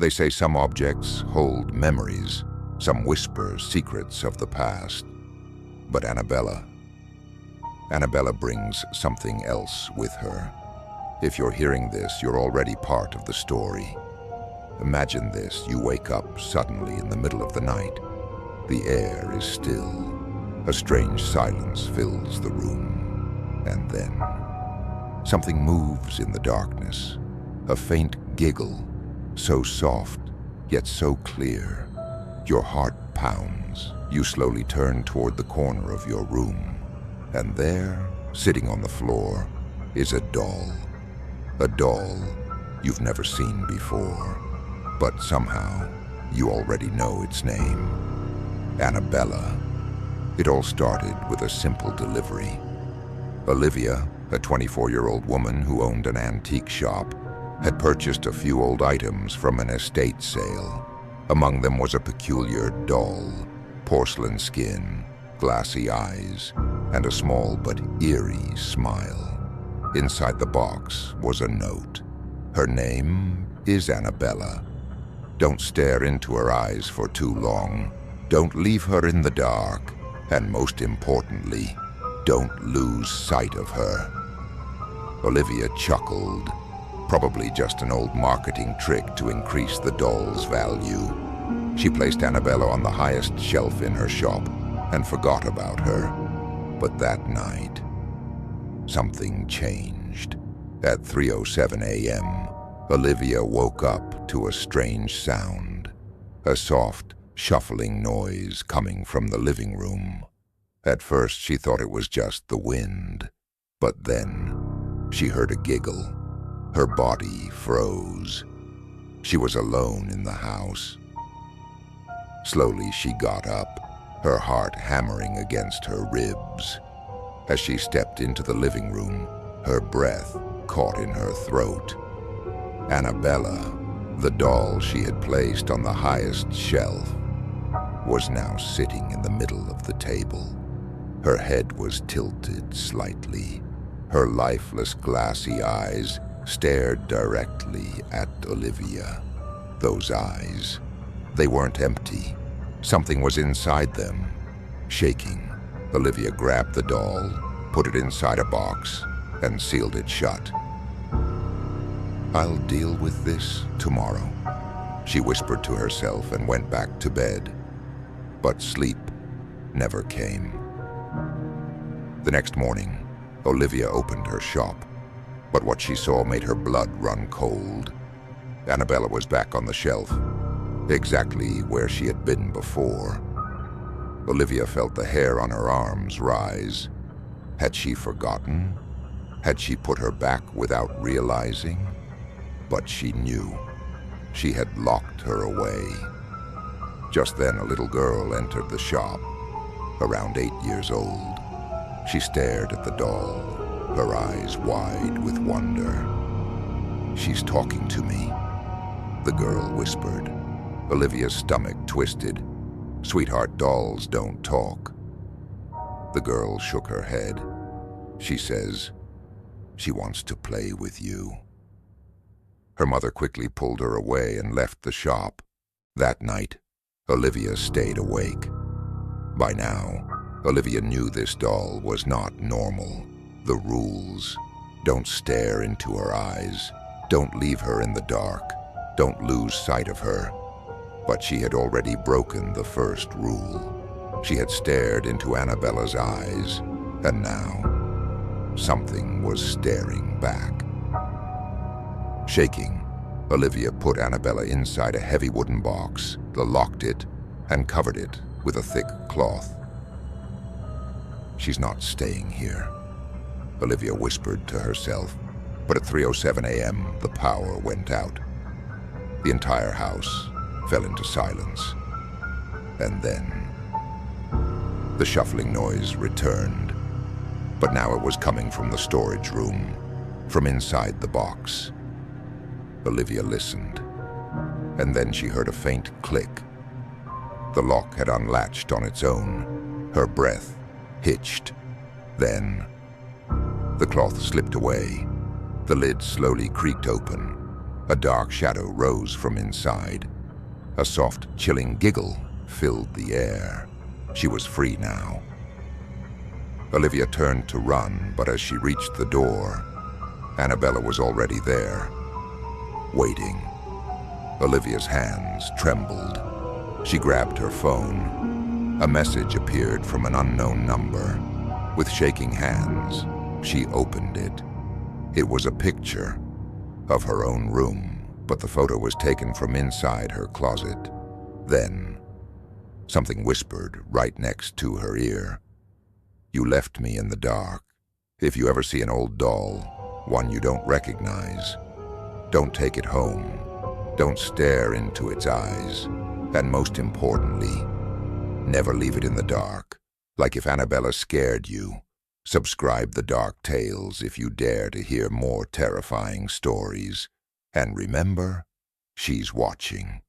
They say some objects hold memories, some whisper secrets of the past. But Annabella brings something else with her. If you're hearing this, you're already part of the story. Imagine this: you wake up suddenly in the middle of the night. The air is still. A strange silence fills the room. And then something moves in the darkness. A faint giggle, so soft, yet so clear. Your heart pounds. You slowly turn toward the corner of your room. And there, sitting on the floor, is a doll. A doll you've never seen before. But somehow, you already know its name. Annabella. It all started with a simple delivery. Olivia, a 24-year-old woman who owned an antique shop, had purchased a few old items from an estate sale. Among them was a peculiar doll, porcelain skin, glassy eyes, and a small but eerie smile. Inside the box was a note. Her name is Annabella. Don't stare into her eyes for too long. Don't leave her in the dark. And most importantly, don't lose sight of her. Olivia chuckled. Probably just an old marketing trick to increase the doll's value. She placed Annabella on the highest shelf in her shop and forgot about her. But that night, something changed. At 3:07 a.m., Olivia woke up to a strange sound. A soft, shuffling noise coming from the living room. At first, she thought it was just the wind. But then, she heard a giggle. Her body froze. She was alone in the house. Slowly, she got up, her heart hammering against her ribs. As she stepped into the living room, her breath caught in her throat. Annabella, the doll she had placed on the highest shelf, was now sitting in the middle of the table. Her head was tilted slightly. Her lifeless, glassy eyes stared directly at Olivia. Those eyes, they weren't empty. Something was inside them. Shaking, Olivia grabbed the doll, put it inside a box, and sealed it shut. "I'll deal with this tomorrow," she whispered to herself and went back to bed. But sleep never came. The next morning, Olivia opened her shop, but what she saw made her blood run cold. Annabella was back on the shelf, exactly where she had been before. Olivia felt the hair on her arms rise. Had she forgotten? Had she put her back without realizing? But she knew. She had locked her away. Just then, a little girl entered the shop, around 8 years old. She stared at the doll, her eyes wide with wonder. "She's talking to me," the girl whispered. Olivia's stomach twisted. "Sweetheart, dolls don't talk." The girl shook her head. "She says she wants to play with you." Her mother quickly pulled her away and left the shop. That night, Olivia stayed awake. By now, Olivia knew this doll was not normal. The rules: don't stare into her eyes, don't leave her in the dark, don't lose sight of her. But she had already broken the first rule. She had stared into Annabella's eyes, and now something was staring back. Shaking, Olivia put Annabella inside a heavy wooden box, locked it, and covered it with a thick cloth. "She's not staying here," Olivia whispered to herself. But at 3:07 a.m., the power went out. The entire house fell into silence. And then the shuffling noise returned. But now it was coming from the storage room, from inside the box. Olivia listened, and then she heard a faint click. The lock had unlatched on its own. Her breath hitched. Then the cloth slipped away. The lid slowly creaked open, A dark shadow rose from inside. A soft, chilling giggle filled the air. She was free now. Olivia turned to run, but as she reached the door, Annabella was already there, waiting. Olivia's hands trembled. She grabbed her phone. A message appeared from an unknown number. With shaking hands, she opened it. It was a picture of her own room, but the photo was taken from inside her closet. Then, something whispered right next to her ear. "You left me in the dark. If you ever see an old doll, one you don't recognize, don't take it home. Don't stare into its eyes. And most importantly, never leave it in the dark. Like if Annabella scared you, subscribe the Dark Tales if you dare to hear more terrifying stories. And remember, she's watching."